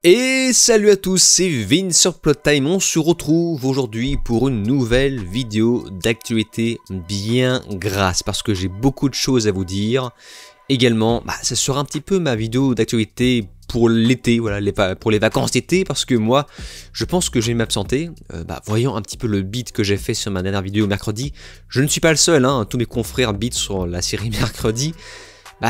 Et salut à tous, c'est Vin sur Plottime. On se retrouve aujourd'hui pour une nouvelle vidéo d'actualité bien grasse parce que j'ai beaucoup de choses à vous dire. Également, ça sera un petit peu ma vidéo d'actualité pour l'été, voilà, pour les vacances d'été, parce que moi, je pense que je vais m'absenter. Voyant un petit peu le beat que j'ai fait sur ma dernière vidéo mercredi, je ne suis pas le seul, hein, tous mes confrères beat sur la série mercredi.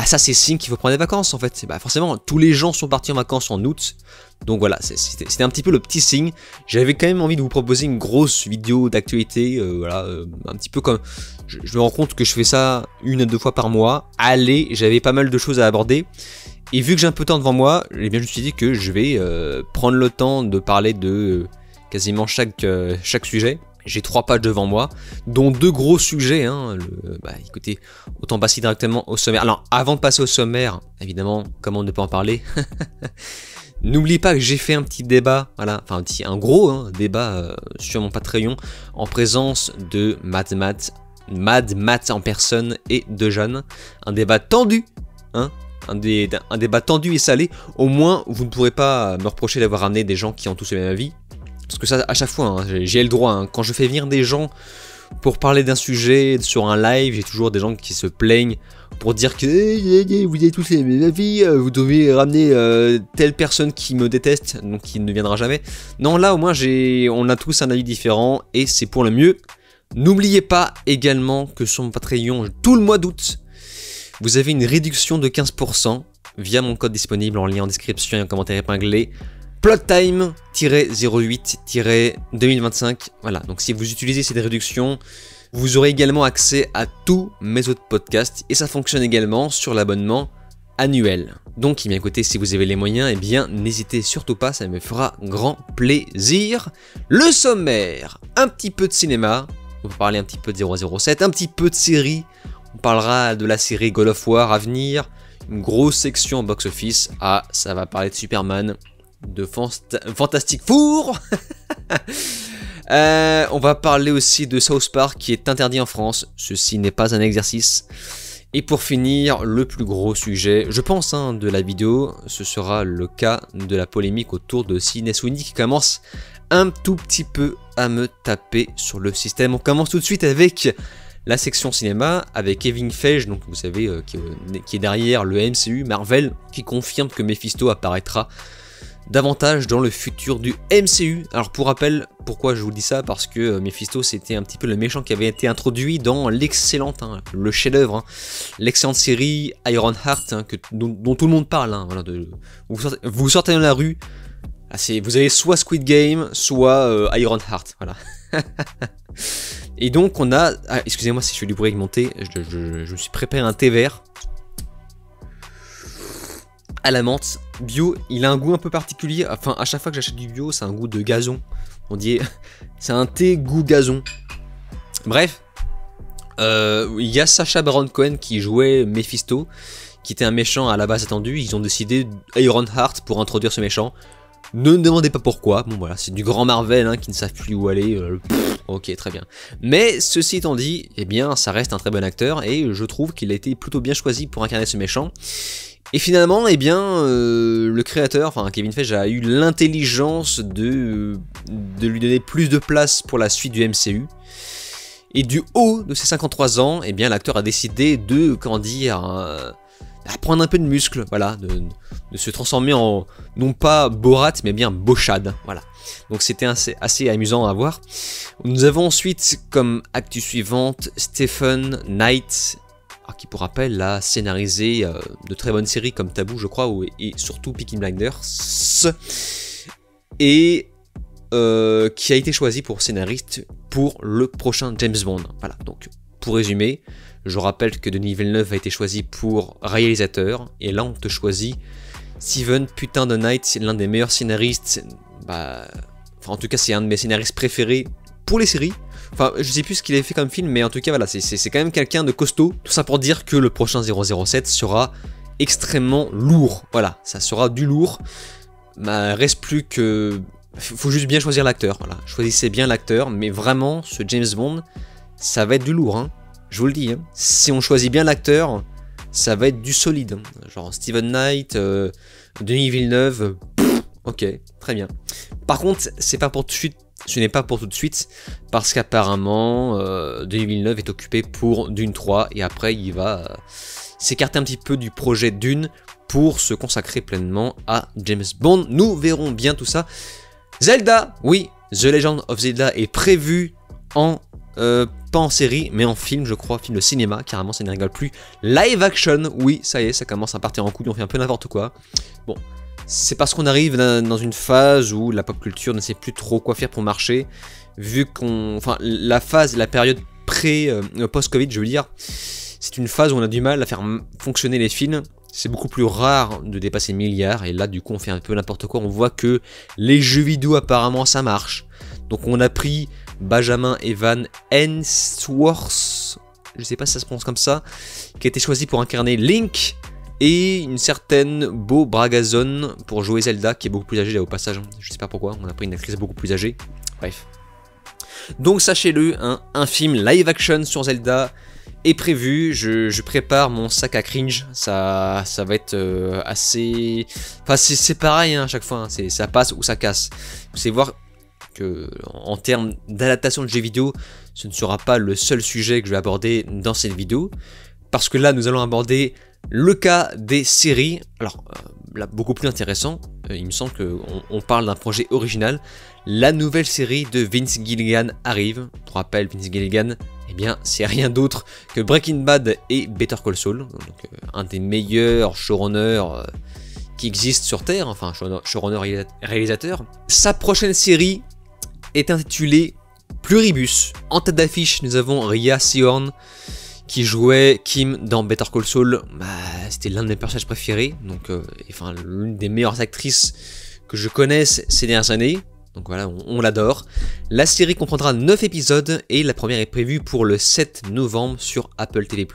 Ça c'est signe qu'il faut prendre des vacances en fait. Forcément, tous les gens sont partis en vacances en août. Donc voilà, c'était un petit peu le petit signe. J'avais quand même envie de vous proposer une grosse vidéo d'actualité. Un petit peu comme... Je me rends compte que je fais ça 1 à 2 fois par mois. Allez, j'avais pas mal de choses à aborder. Et vu que j'ai un peu de temps devant moi, je me suis dit que je vais prendre le temps de parler de quasiment chaque sujet. J'ai 3 pages devant moi, dont 2 gros sujets. Écoutez, autant passer directement au sommaire. Alors, avant de passer au sommaire, évidemment, comment ne pas en parler. N'oubliez pas que j'ai fait un petit débat, un gros débat sur mon Patreon, en présence de Mad Matt en personne et de Jeanne. Un débat tendu, un débat tendu et salé. Au moins, vous ne pourrez pas me reprocher d'avoir ramené des gens qui ont tous le même avis. Parce que ça, à chaque fois, j'ai le droit. Quand je fais venir des gens pour parler d'un sujet sur un live, j'ai toujours des gens qui se plaignent pour dire que vous avez tous les mêmes avis, vous devez ramener telle personne qui me déteste, donc qui ne viendra jamais. Non, là, au moins, on a tous un avis différent et c'est pour le mieux. N'oubliez pas également que sur mon Patreon, tout le mois d'août, vous avez une réduction de 15% via mon code disponible en lien en description et en commentaire épinglé. Plottime-08-2025, voilà, donc si vous utilisez cette réduction, vous aurez également accès à tous mes autres podcasts et ça fonctionne également sur l'abonnement annuel. Donc, écoutez, si vous avez les moyens, n'hésitez surtout pas, ça me fera grand plaisir. Le sommaire, un petit peu de cinéma, on va parler un petit peu de 007, un petit peu de série, on parlera de la série God of War à venir, une grosse section box-office, ça va parler de Superman, de Fantastic Four. On va parler aussi de South Park qui est interdit en France. Ceci n'est pas un exercice. Et pour finir, le plus gros sujet, je pense, de la vidéo, ce sera le cas de la polémique autour de Sydney Sweeney qui commence un tout petit peu à me taper sur le système. On commence tout de suite avec la section cinéma, avec Kevin Feige, donc vous savez, qui est derrière le MCU, Marvel, qui confirme que Mephisto apparaîtra davantage dans le futur du MCU. Alors pour rappel, pourquoi je vous dis ça? Parce que Mephisto c'était un petit peu le méchant qui avait été introduit dans l'excellente, le chef-d'œuvre, l'excellente série Ironheart, dont tout le monde parle. Vous sortez dans la rue, vous avez soit Squid Game, soit Ironheart, voilà. Et donc on a, excusez-moi si je fais du bruit avec mon thé, je me suis préparé un thé vert à la menthe, bio, il a un goût un peu particulier, enfin à chaque fois que j'achète du bio, c'est un goût de gazon, on dit, c'est un thé goût gazon. Bref, il y a Sacha Baron Cohen qui jouait Mephisto, qui était un méchant à la base attendu, ils ont décidé Ironheart pour introduire ce méchant. Ne me demandez pas pourquoi, bon voilà, c'est du grand Marvel qui ne savent plus où aller, ok très bien. Mais ceci étant dit, ça reste un très bon acteur et je trouve qu'il a été plutôt bien choisi pour incarner ce méchant. Et finalement, le créateur, Kevin Feige, a eu l'intelligence de lui donner plus de place pour la suite du MCU. Et du haut de ses 53 ans, l'acteur a décidé de, prendre un peu de muscle, voilà, de se transformer en, non pas Borat, mais bien Bochad, voilà. Donc c'était assez amusant à voir. Nous avons ensuite, comme actu suivante, Stephen Knight, qui pour rappel a scénarisé de très bonnes séries comme Taboo je crois, et surtout Peaky Blinders, et qui a été choisi pour scénariste pour le prochain James Bond. Voilà, donc pour résumer, je rappelle que Denis Villeneuve a été choisi pour réalisateur, et là on te choisit Stephen putain de Knight, l'un des meilleurs scénaristes, en tout cas c'est un de mes scénaristes préférés pour les séries. Enfin, je sais plus ce qu'il avait fait comme film, mais en tout cas, voilà, c'est quand même quelqu'un de costaud. Tout ça pour dire que le prochain 007 sera extrêmement lourd. Voilà, ça sera du lourd. Reste plus que... Faut juste bien choisir l'acteur, voilà. Choisissez bien l'acteur, mais vraiment, ce James Bond, ça va être du lourd, Je vous le dis, Si on choisit bien l'acteur, ça va être du solide. Genre Steven Knight, Denis Villeneuve, ok, très bien. Par contre, c'est pas pour tout de suite, ce n'est pas pour tout de suite, parce qu'apparemment, Denis Villeneuve est occupé pour Dune 3, et après il va s'écarter un petit peu du projet Dune pour se consacrer pleinement à James Bond. Nous verrons bien tout ça. Zelda, oui, The Legend of Zelda est prévu en... pas en série, mais en film, je crois, film de cinéma, carrément, ça ne rigole plus. Live action, oui, ça y est, ça commence à partir en couille, on fait un peu n'importe quoi. Bon, c'est parce qu'on arrive dans une phase où la pop culture ne sait plus trop quoi faire pour marcher, vu qu'on... Enfin, la période post-Covid, je veux dire, c'est une phase où on a du mal à faire fonctionner les films. C'est beaucoup plus rare de dépasser milliards, et là, du coup, on fait un peu n'importe quoi. On voit que les jeux vidéo, apparemment, ça marche. Donc, on a pris Benjamin Evan Hemsworth, je sais pas si ça se prononce comme ça, qui a été choisi pour incarner Link, et une certaine Bo Bragazon pour jouer Zelda, qui est beaucoup plus âgée là au passage. Je sais pas pourquoi, on a pris une actrice beaucoup plus âgée. Bref. Donc sachez-le, hein, un film live action sur Zelda est prévu. Je prépare mon sac à cringe. Ça va être assez... Enfin c'est pareil hein, à chaque fois, hein, ça passe ou ça casse. Vous savez voir que en termes d'adaptation de jeux vidéo, ce ne sera pas le seul sujet que je vais aborder dans cette vidéo, parce que là nous allons aborder le cas des séries. Alors là beaucoup plus intéressant, il me semble qu'on parle d'un projet original. La nouvelle série de Vince Gilligan arrive. Pour rappel, Vince Gilligan, eh bien c'est rien d'autre que Breaking Bad et Better Call Saul, donc un des meilleurs showrunners qui existent sur Terre, enfin showrunner réalisateur. Sa prochaine série est intitulée Pluribus. En tête d'affiche, nous avons Rhea Seehorn qui jouait Kim dans Better Call Saul. Bah, c'était l'un de mes personnages préférés, donc enfin l'une des meilleures actrices que je connaisse ces dernières années. Donc voilà, on l'adore. La série comprendra 9 épisodes et la première est prévue pour le 7 novembre sur Apple TV+.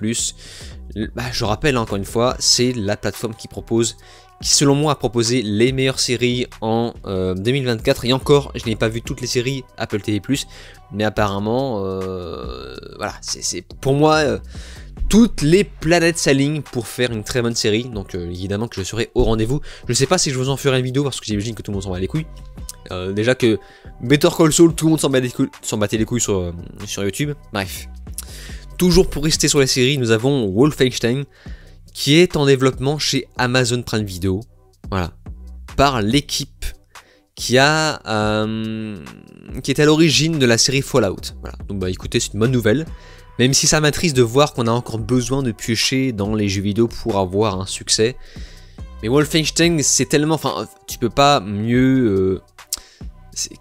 Bah, je rappelle encore une fois, c'est la plateforme qui selon moi a proposé les meilleures séries en 2024, et encore je n'ai pas vu toutes les séries Apple TV+, mais apparemment voilà, c'est pour moi toutes les planètes s'alignent pour faire une très bonne série, donc évidemment que je serai au rendez-vous. Je ne sais pas si je vous en ferai une vidéo parce que j'imagine que tout le monde s'en bat les couilles. Déjà que Better Call Saul, tout le monde s'en battait les couilles sur YouTube. Bref, toujours pour rester sur les séries, nous avons Wolfenstein, qui est en développement chez Amazon Prime Video, voilà, par l'équipe qui est à l'origine de la série Fallout. Voilà. Donc bah écoutez, c'est une bonne nouvelle, même si ça m'attriste de voir qu'on a encore besoin de piocher dans les jeux vidéo pour avoir un succès. Mais Wolfenstein, c'est tellement, enfin, tu peux pas mieux,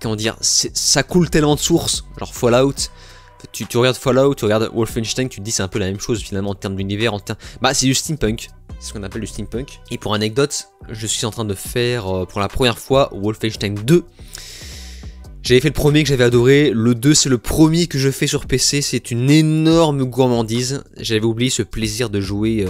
comment dire, ça coule tellement de sources, genre Fallout. Tu regardes Fallout, tu regardes Wolfenstein, tu te dis c'est un peu la même chose finalement en termes d'univers, bah c'est du steampunk, c'est ce qu'on appelle du steampunk. Et pour anecdote, je suis en train de faire pour la première fois Wolfenstein 2. J'avais fait le premier que j'avais adoré, le 2 c'est le premier que je fais sur PC, c'est une énorme gourmandise. J'avais oublié ce plaisir de jouer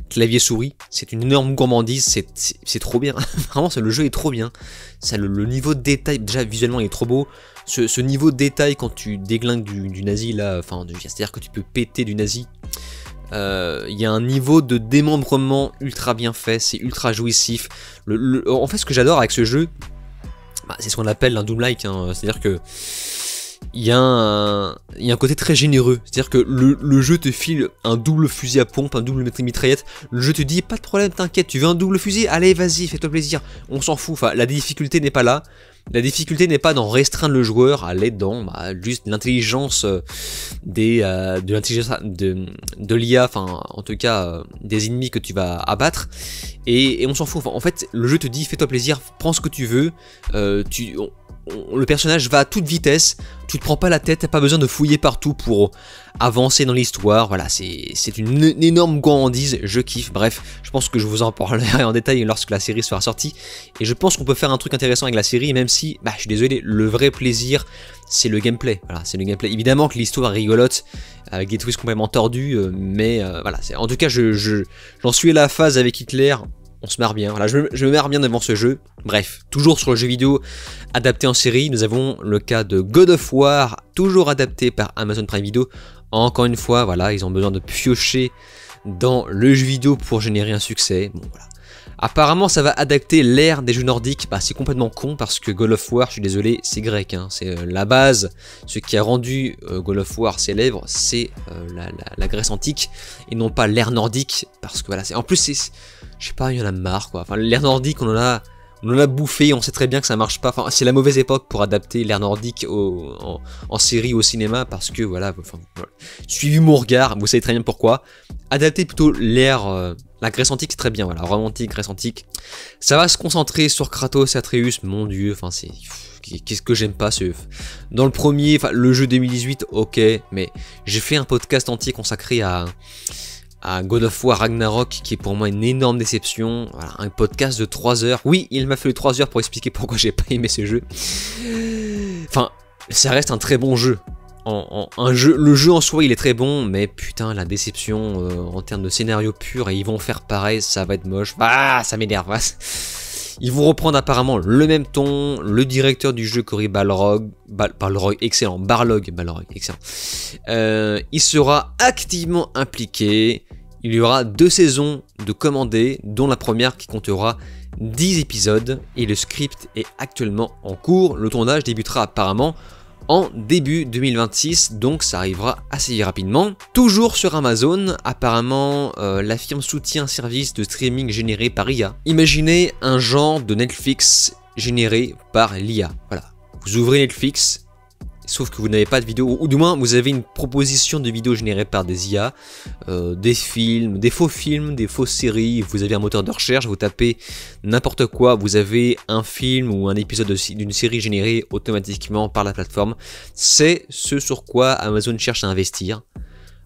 clavier-souris, c'est une énorme gourmandise, c'est trop bien, vraiment le jeu est trop bien. Ça, le niveau de détail, déjà visuellement il est trop beau, ce niveau de détail quand tu déglingues du nazi là, enfin c'est-à-dire que tu peux péter du nazi. Il y a un niveau de démembrement ultra bien fait, c'est ultra jouissif. En fait ce que j'adore avec ce jeu, bah, c'est ce qu'on appelle un Doom-like, hein. C'est-à-dire que il y a un côté très généreux, c'est-à-dire que le jeu te file un double fusil à pompe, un double mitraillette, le jeu te dit pas de problème, t'inquiète, tu veux un double fusil, allez vas-y, fais-toi plaisir, on s'en fout, enfin la difficulté n'est pas là, la difficulté n'est pas d'en restreindre le joueur, elle est dans juste l'intelligence de l'IA, enfin en tout cas des ennemis que tu vas abattre, et on s'en fout, enfin, en fait le jeu te dit fais-toi plaisir, prends ce que tu veux, le personnage va à toute vitesse, tu te prends pas la tête, t'as pas besoin de fouiller partout pour avancer dans l'histoire, voilà, c'est une énorme gourmandise, je kiffe, bref, je pense que je vous en parlerai en détail lorsque la série sera sortie, et je pense qu'on peut faire un truc intéressant avec la série, même si, bah je suis désolé, le vrai plaisir, c'est le gameplay, voilà, c'est le gameplay, évidemment que l'histoire est rigolote, avec des twists complètement tordus, mais voilà, en tout cas, j'en suis à la phase avec Hitler. On se marre bien, voilà, je me marre bien devant ce jeu. Bref, toujours sur le jeu vidéo adapté en série, nous avons le cas de God of War, toujours adapté par Amazon Prime Video. Encore une fois, voilà, ils ont besoin de piocher dans le jeu vidéo pour générer un succès. Bon, voilà. Apparemment ça va adapter l'ère des jeux nordiques. Bah c'est complètement con parce que God of War, je suis désolé, c'est grec, hein. C'est la base. Ce qui a rendu God of War célèbre, c'est la Grèce antique et non pas l'ère nordique. Parce que voilà, en plus c'est, je sais pas, il y en a marre quoi. Enfin l'ère nordique on en a bouffé, on sait très bien que ça marche pas. Enfin, c'est la mauvaise époque pour adapter l'ère nordique en série, au cinéma, parce que voilà, enfin, voilà. Suivez mon regard, vous savez très bien pourquoi. Adapter plutôt l'ère, la Grèce antique, c'est très bien, voilà, romantique, Grèce antique. Ça va se concentrer sur Kratos et Atreus, mon dieu, enfin c'est... Qu'est-ce que j'aime pas dans le premier, enfin le jeu 2018, ok, mais j'ai fait un podcast entier consacré à God of War Ragnarok, qui est pour moi une énorme déception. Voilà, un podcast de 3 heures. Oui, il m'a fallu 3 heures pour expliquer pourquoi j'ai pas aimé ce jeu. Enfin, ça reste un très bon jeu. Le jeu en soi, il est très bon, mais putain, la déception en termes de scénario pur, et ils vont faire pareil, ça va être moche. Ah, ça m'énerve. Ils vont reprendre apparemment le même ton. Le directeur du jeu, Cory Balrog, excellent. Balrog, excellent. Il sera activement impliqué. Il y aura 2 saisons de commandées, dont la première qui comptera 10 épisodes. Et le script est actuellement en cours. Le tournage débutera apparemment en début 2026, donc ça arrivera assez rapidement. Toujours sur Amazon, apparemment la firme soutient un service de streaming généré par IA. Imaginez un genre de Netflix généré par l'IA. Voilà, vous ouvrez Netflix, sauf que vous n'avez pas de vidéo, ou du moins vous avez une proposition de vidéo générée par des IA, des films, des fausses séries, vous avez un moteur de recherche, vous tapez n'importe quoi, vous avez un film ou un épisode d'une série générée automatiquement par la plateforme. C'est ce sur quoi Amazon cherche à investir.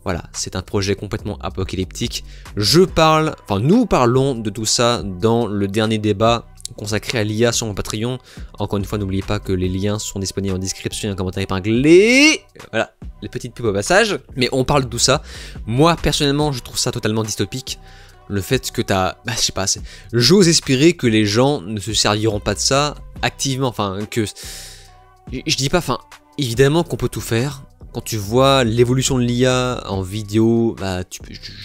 Voilà, c'est un projet complètement apocalyptique. Nous parlons de tout ça dans le dernier débat consacré à l'IA sur mon Patreon. Encore une fois, n'oubliez pas que les liens sont disponibles en description et en commentaire épinglé. Voilà, les petites pubs au passage. Mais on parle de tout ça. Moi, personnellement, je trouve ça totalement dystopique. Le fait que je sais pas, j'ose espérer que les gens ne se serviront pas de ça activement. Enfin, je dis pas, évidemment qu'on peut tout faire. Quand tu vois l'évolution de l'IA en vidéo,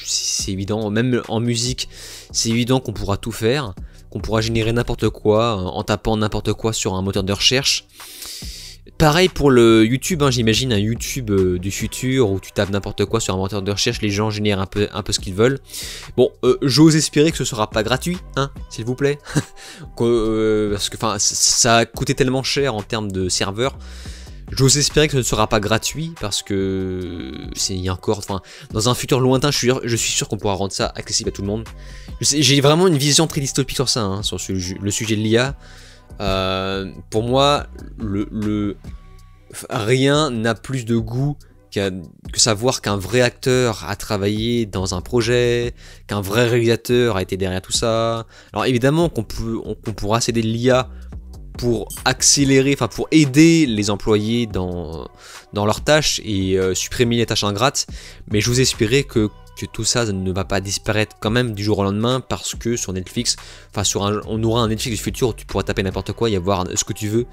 c'est évident. Même en musique, c'est évident qu'on pourra tout faire. Qu'on pourra générer n'importe quoi en tapant n'importe quoi sur un moteur de recherche. Pareil pour le YouTube, hein, j'imagine un YouTube du futur où tu tapes n'importe quoi sur un moteur de recherche, les gens génèrent un peu ce qu'ils veulent. Bon, j'ose espérer que ce sera pas gratuit, hein, s'il vous plaît. Parce que ça a coûté tellement cher en termes de serveurs. J'ose espérer que ce ne sera pas gratuit parce que il y a encore, dans un futur lointain, je suis sûr qu'on pourra rendre ça accessible à tout le monde. J'ai vraiment une vision très dystopique sur ça, hein, sur le sujet de l'IA. Pour moi, rien n'a plus de goût que savoir qu'un vrai acteur a travaillé dans un projet, qu'un vrai réalisateur a été derrière tout ça. Alors évidemment qu'on pourra s'aider de l'IA pour accélérer, pour aider les employés dans leurs tâches et supprimer les tâches ingrates, mais je vous espérais que tout ça ne va pas disparaître quand même du jour au lendemain, parce que sur Netflix, on aura un Netflix du futur où tu pourras taper n'importe quoi et avoir ce que tu veux.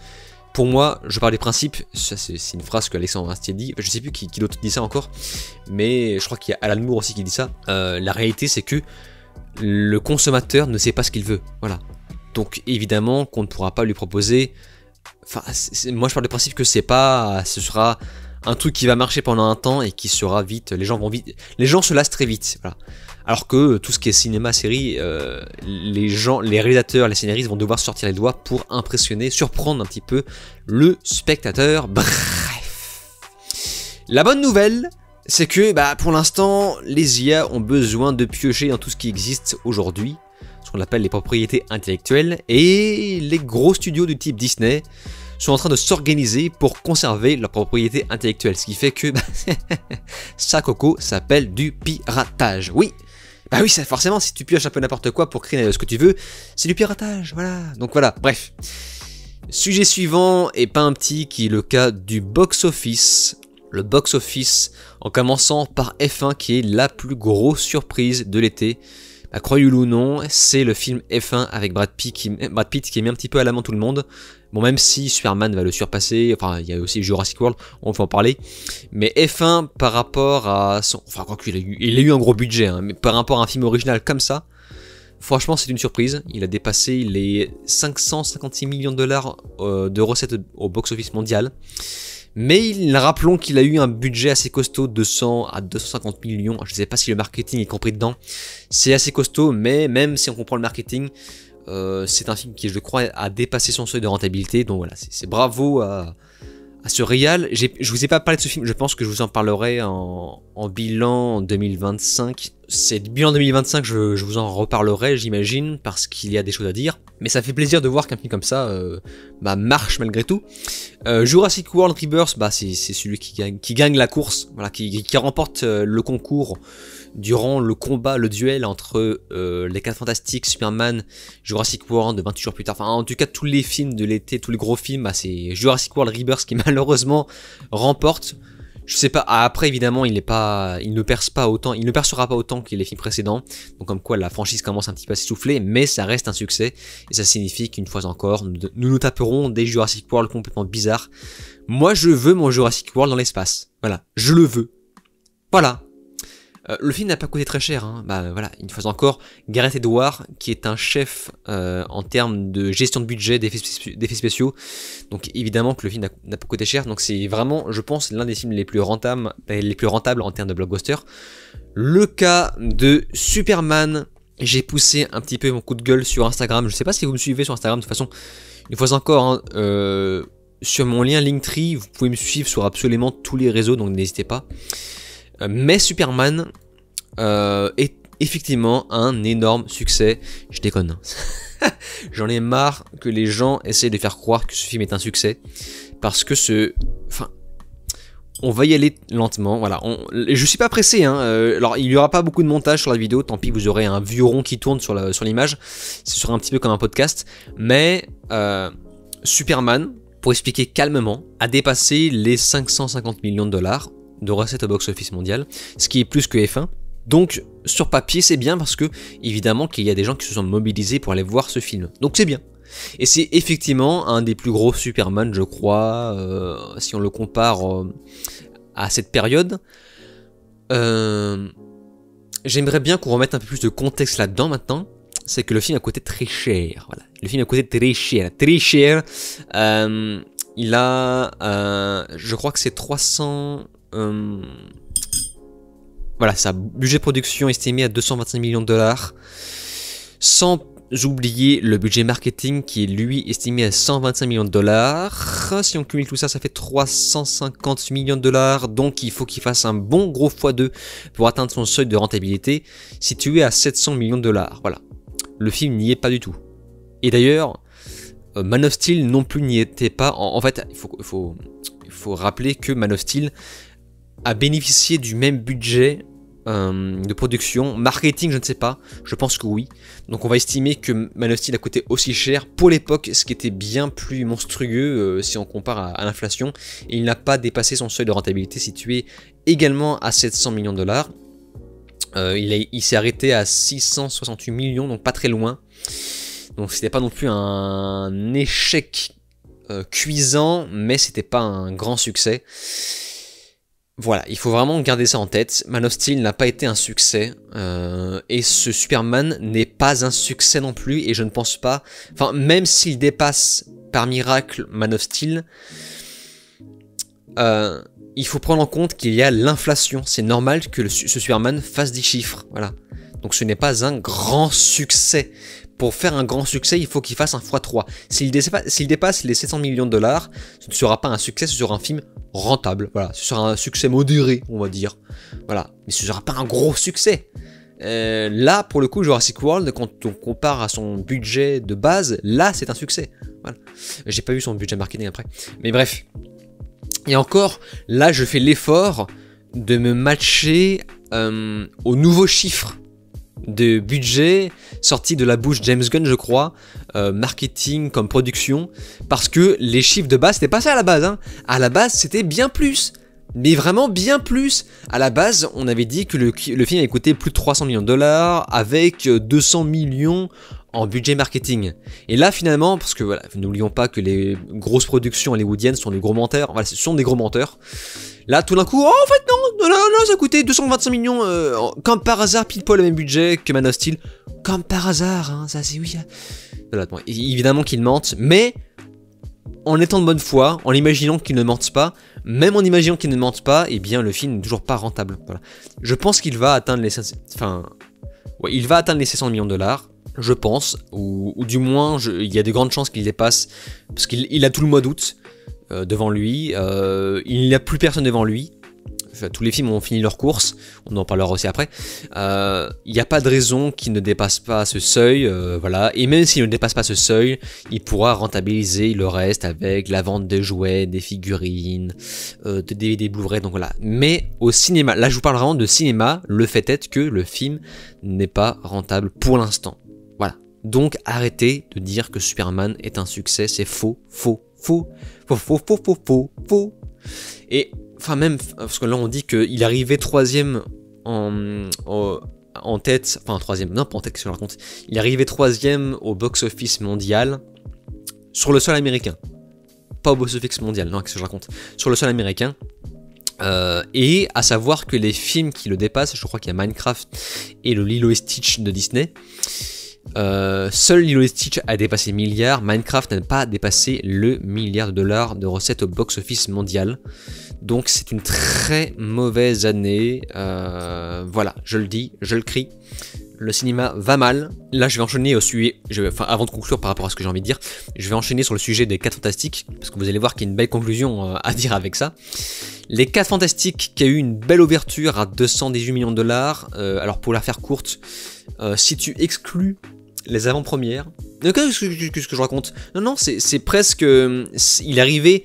Pour moi, je parle des principes, c'est une phrase que Alexandre Astier dit, je sais plus qui d'autre dit ça encore, mais je crois qu'il y a Alan Moore aussi qui dit ça. La réalité, c'est que le consommateur ne sait pas ce qu'il veut, voilà. Donc évidemment qu'on ne pourra pas lui proposer. Moi je parle du principe que ce sera un truc qui va marcher pendant un temps et qui sera vite. Les gens se lassent très vite. Voilà. Alors que tout ce qui est cinéma, série, les réalisateurs, les scénaristes vont devoir sortir les doigts pour impressionner, surprendre un petit peu le spectateur. Bref. La bonne nouvelle, c'est que pour l'instant, les IA ont besoin de piocher dans tout ce qui existe aujourd'hui, ce qu'on appelle les propriétés intellectuelles, et les gros studios du type Disney sont en train de s'organiser pour conserver leur propriété intellectuelle, ce qui fait que ça, Coco, s'appelle du piratage. Oui, oui, forcément, si tu pioches un peu n'importe quoi pour créer ce que tu veux, c'est du piratage, voilà. Donc voilà, bref. Sujet suivant, et pas un petit, qui est le cas du box-office. Le box-office, en commençant par F1, qui est la plus grosse surprise de l'été. Croyez-le ou non, c'est le film F1 avec Brad Pitt qui met un petit peu à l'amant tout le monde. Bon, même si Superman va le surpasser, il y a aussi Jurassic World, on va en parler. Mais F1, par rapport à son... il a eu un gros budget, hein, mais par rapport à un film original comme ça, Franchement, c'est une surprise. Il a dépassé les 556 millions de dollars de recettes au box-office mondial. Mais rappelons qu'il a eu un budget assez costaud, 200 à 250 millions. Je ne sais pas si le marketing est compris dedans. C'est assez costaud, mais même si on comprend le marketing, c'est un film qui, je crois, a dépassé son seuil de rentabilité. Donc voilà, c'est bravo à ce réal. Je vous ai pas parlé de ce film, je pense que je vous en parlerai en bilan 2025. C'est bilan 2025, je vous en reparlerai, j'imagine, parce qu'il y a des choses à dire. Mais ça fait plaisir de voir qu'un film comme ça marche malgré tout. Jurassic World Rebirth, c'est celui qui gagne la course, voilà, qui remporte le concours durant le combat, le duel entre les 4 Fantastiques, Superman, Jurassic World 28 jours plus tard. Enfin, en tout cas, tous les films de l'été, tous les gros films, c'est Jurassic World Rebirth qui malheureusement remporte. Je sais pas, après évidemment il ne percera pas autant que les films précédents, donc comme quoi la franchise commence un petit peu à s'essouffler, mais ça reste un succès, et ça signifie qu'une fois encore, nous taperons des Jurassic World complètement bizarres. Moi je veux mon Jurassic World dans l'espace, voilà, je le veux, voilà. Le film n'a pas coûté très cher, hein. Voilà, une fois encore, Gareth Edwards, qui est un chef en termes de gestion de budget, d'effets spéciaux, donc évidemment que le film n'a pas coûté cher, donc c'est vraiment, je pense, l'un des films les plus rentables en termes de blockbuster. Le cas de Superman, j'ai poussé un petit peu mon coup de gueule sur Instagram, je sais pas si vous me suivez sur Instagram, de toute façon, une fois encore, hein, sur mon lien Linktree, vous pouvez me suivre sur absolument tous les réseaux, donc n'hésitez pas. Mais Superman est effectivement un énorme succès. Je déconne. J'en ai marre que les gens essaient de faire croire que ce film est un succès. Parce que on va y aller lentement. Voilà. Je suis pas pressé. Hein. Alors, il n'y aura pas beaucoup de montage sur la vidéo. Tant pis, vous aurez un vieux rond qui tourne sur l'image. Ce sera un petit peu comme un podcast. Mais Superman, pour expliquer calmement, a dépassé les 550 millions de dollars de recettes au box-office mondial, ce qui est plus que F1. Donc sur papier c'est bien parce que évidemment qu'il y a des gens qui se sont mobilisés pour aller voir ce film. Donc c'est bien. Et c'est effectivement un des plus gros Superman, je crois, si on le compare à cette période. J'aimerais bien qu'on remette un peu plus de contexte là-dedans maintenant. C'est que le film a coûté très cher. Voilà. Le film a coûté très cher. Très cher. Il a, je crois que c'est 300... voilà, sa budget de production estimé à 225 millions de dollars, sans oublier le budget marketing qui est lui estimé à 125 millions de dollars. Si on cumule tout ça, ça fait 350 millions de dollars, donc il faut qu'il fasse un bon gros x2 pour atteindre son seuil de rentabilité, situé à 700 millions de dollars. Voilà, le film n'y est pas du tout. Et d'ailleurs, Man of Steel non plus n'y était pas. En fait, il faut rappeler que Man of Steel a bénéficié du même budget de production, marketing je ne sais pas, je pense que oui. Donc on va estimer que Man of Steel a coûté aussi cher pour l'époque, ce qui était bien plus monstrueux si on compare à l'inflation. Et il n'a pas dépassé son seuil de rentabilité situé également à 700 millions de dollars. Il s'est arrêté à 668 millions, donc pas très loin. Donc c'était pas non plus un échec cuisant, mais c'était pas un grand succès. Voilà, il faut vraiment garder ça en tête. Man of Steel n'a pas été un succès, et ce Superman n'est pas un succès non plus, et je ne pense pas... Enfin, même s'il dépasse par miracle Man of Steel, il faut prendre en compte qu'il y a l'inflation. C'est normal que ce Superman fasse des chiffres, voilà. Donc ce n'est pas un grand succès. Pour faire un grand succès, il faut qu'il fasse un x3. S'il dépasse les 700 millions de dollars, ce ne sera pas un succès, ce sera un film rentable. Voilà, ce sera un succès modéré, on va dire. Voilà, mais ce ne sera pas un gros succès. Là, pour le coup, Jurassic World, quand on compare à son budget de base, là, c'est un succès. Voilà. J'ai pas vu son budget marketing après. Mais bref. Et encore, là, je fais l'effort de me matcher aux nouveaux chiffres de budget sorti de la bouche James Gunn, je crois, marketing comme production, parce que les chiffres de base c'était pas ça à la base, hein. À la base c'était bien plus, mais vraiment bien plus. À la base on avait dit que le film avait coûté plus de 300 millions de dollars avec 200 millions en budget marketing. Et là finalement, parce que voilà, n'oublions pas que les grosses productions hollywoodiennes sont des gros menteurs, voilà, ce sont des gros menteurs. Là tout d'un coup, oh en fait non, ça a coûté 225 millions, comme par hasard pile poil le même budget que Man of Steel. comme par hasard, hein, ça c'est oui. Voilà, bon, évidemment qu'ils mentent, mais en étant de bonne foi, en imaginant qu'ils ne mentent pas, même en imaginant qu'ils ne mentent pas, eh bien le film n'est toujours pas rentable. Voilà. Je pense qu'il va atteindre les 500, ouais, il va atteindre les 700 millions de dollars, je pense, ou du moins il y a de grandes chances qu'il dépasse, parce qu'il a tout le mois d'août devant lui, il n'y a plus personne devant lui. Enfin, tous les films ont fini leur course, on en parlera aussi après. Il n'y a pas de raison qu'il ne dépasse pas ce seuil, voilà. Et même s'il ne dépasse pas ce seuil, il pourra rentabiliser le reste avec la vente de jouets, des figurines, de DVD Blu-ray, donc voilà. Mais au cinéma, là je vous parle vraiment de cinéma, le fait est que le film n'est pas rentable pour l'instant. Voilà. Donc arrêtez de dire que Superman est un succès, c'est faux, faux, faux, faux, faux, faux, faux, faux, faux. Et enfin même, parce que là on dit qu'il arrivait 3ème en tête, enfin 3ème, non pas en tête, qu'est-ce que je raconte. Il arrivait 3ème au box-office mondial sur le sol américain. Pas au box-office mondial, non, qu'est-ce que je raconte. Sur le sol américain. Et à savoir que les films qui le dépassent, je crois qu'il y a Minecraft et le Lilo et Stitch de Disney. Seul Lilo et Stitch a dépassé le milliard, Minecraft n'a pas dépassé le milliard de dollars de recettes au box-office mondial. Donc c'est une très mauvaise année, voilà, je le dis, je le crie. Le cinéma va mal. Là je vais enchaîner au sujet, avant de conclure par rapport à ce que j'ai envie de dire, je vais enchaîner sur le sujet des 4 Fantastiques, parce que vous allez voir qu'il y a une belle conclusion à dire avec ça. Les 4 Fantastiques qui a eu une belle ouverture à 218 millions de dollars, alors pour la faire courte, si tu exclus les avant-premières. Qu'est-ce que je raconte? Non, c'est presque... il est arrivé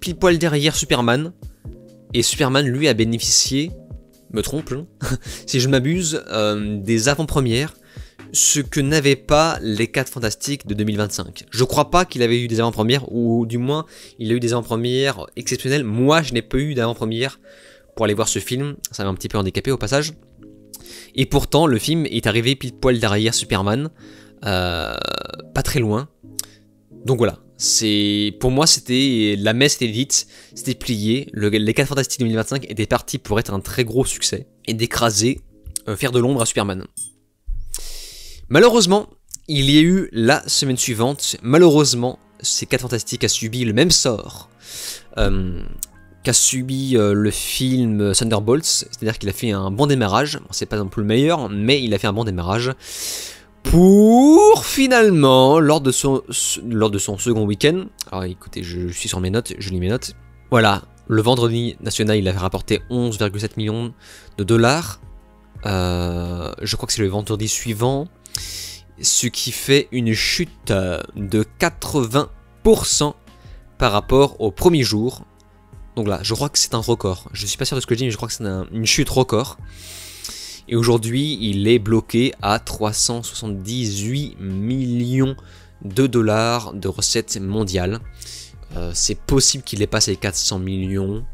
pile poil derrière Superman. Et Superman, lui, a bénéficié, me trompe, hein, si je m'abuse, des avant-premières. Ce que n'avaient pas les 4 Fantastiques de 2025. Je crois pas qu'il avait eu des avant-premières, ou du moins, il a eu des avant-premières exceptionnelles. Moi, je n'ai pas eu d'avant-première pour aller voir ce film. Ça m'a un petit peu handicapé au passage. Et pourtant, le film est arrivé pile poil derrière Superman, pas très loin. Donc voilà, pour moi, c'était la messe était dite, c'était plié. Les 4 Fantastiques 2025 étaient partis pour être un très gros succès et d'écraser, faire de l'ombre à Superman. Malheureusement, il y a eu la semaine suivante. Malheureusement, ces 4 Fantastiques a subi le même sort qu'a subi le film Thunderbolts, c'est-à-dire qu'il a fait un bon démarrage, c'est pas non plus le meilleur, mais il a fait un bon démarrage, pour finalement, lors de son second week-end, alors écoutez, je suis sur mes notes, je lis mes notes, voilà, le vendredi national, il avait rapporté 11,7 millions de dollars, je crois que c'est le vendredi suivant, ce qui fait une chute de 80% par rapport au premier jour. Donc là, je crois que c'est un record. Je suis pas sûr de ce que je dis, mais je crois que c'est une chute record. Et aujourd'hui, il est bloqué à 378 millions de dollars de recettes mondiales. C'est possible qu'il dépasse les 400 millions,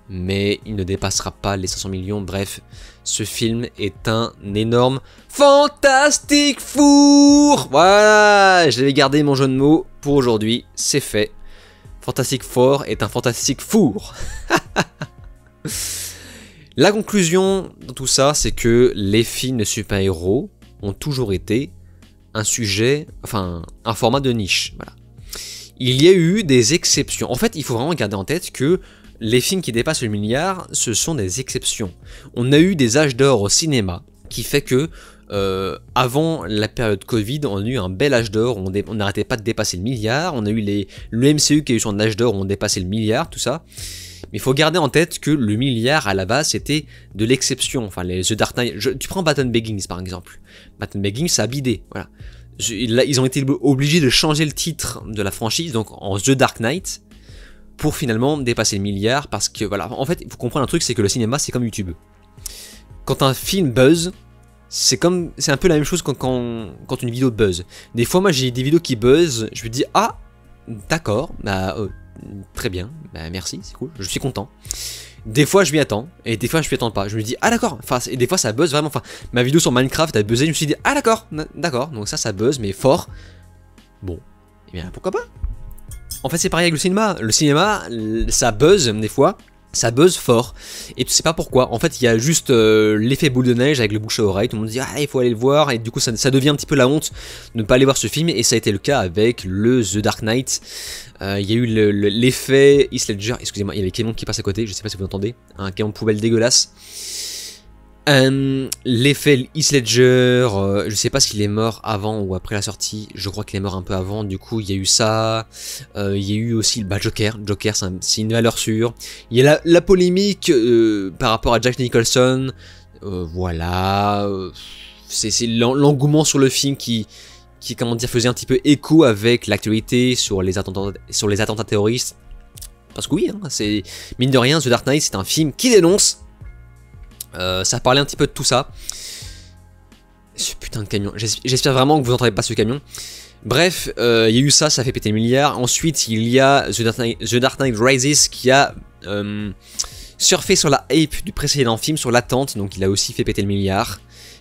mais il ne dépassera pas les 500 millions. Bref, ce film est un énorme fantastique four. Voilà, j'avais gardé mon jeu de mots pour aujourd'hui, c'est fait. Fantastic Four est un fantastique four. La conclusion dans tout ça, c'est que les films de super-héros ont toujours été un sujet, enfin un format de niche. Voilà. Il y a eu des exceptions. En fait, il faut vraiment garder en tête que les films qui dépassent le milliard, ce sont des exceptions. On a eu des âges d'or au cinéma, qui fait que avant la période Covid, on a eu un bel âge d'or, on n'arrêtait pas de dépasser le milliard, on a eu le MCU qui a eu son âge d'or, on dépassé le milliard, tout ça. Mais il faut garder en tête que le milliard à la base c'était de l'exception. Enfin, The Dark Knight, tu prends Batman Begins par exemple. Batman Begins ça a bidé, voilà. Ils ont été obligés de changer le titre de la franchise, donc en The Dark Knight, pour finalement dépasser le milliard, parce que voilà, en fait, il faut comprendre un truc, c'est que le cinéma c'est comme YouTube. Quand un film buzz, c'est un peu la même chose quand une vidéo buzz. Des fois, moi j'ai des vidéos qui buzz, je me dis ah d'accord, bah très bien, bah merci, c'est cool, je suis content. Des fois je m'y attends, et des fois je m'y attends pas. Je me dis ah d'accord, enfin et des fois ça buzz vraiment. Enfin, ma vidéo sur Minecraft a buzzé, je me suis dit ah d'accord, donc ça buzz mais fort. Bon, et bien pourquoi pas. En fait c'est pareil avec le cinéma. Le cinéma ça buzz des fois, Ça buzz fort, et tu sais pas pourquoi. En fait, il y a juste l'effet boule de neige avec le bouche à oreille. Tout le monde dit ah il faut aller le voir, et du coup ça devient un petit peu la honte de ne pas aller voir ce film. Et ça a été le cas avec le The Dark Knight. Il y a eu l'effet Heath Ledger. Excusez-moi, il y a les camions qui passent à côté. Je sais pas si vous entendez, un camion de poubelle dégueulasse. L'effet Heath Ledger, je sais pas s'il est mort avant ou après la sortie, je crois qu'il est mort un peu avant, du coup il y a eu ça, il y a eu aussi Joker, c'est une valeur sûre, il y a la polémique par rapport à Jack Nicholson, voilà, c'est l'engouement sur le film qui comment dire, faisait un petit peu écho avec l'actualité sur les attentats terroristes, parce que oui, hein, c'est mine de rien, The Dark Knight c'est un film qui dénonce. Ça parlait un petit peu de tout ça. Ce putain de camion. J'espère vraiment que vous n'entendez pas ce camion. Bref, il y a eu ça, ça fait péter le milliard. Ensuite, il y a The Dark Knight Rises qui a surfé sur la hype du précédent film, sur l'attente. Donc il a aussi fait péter le milliard.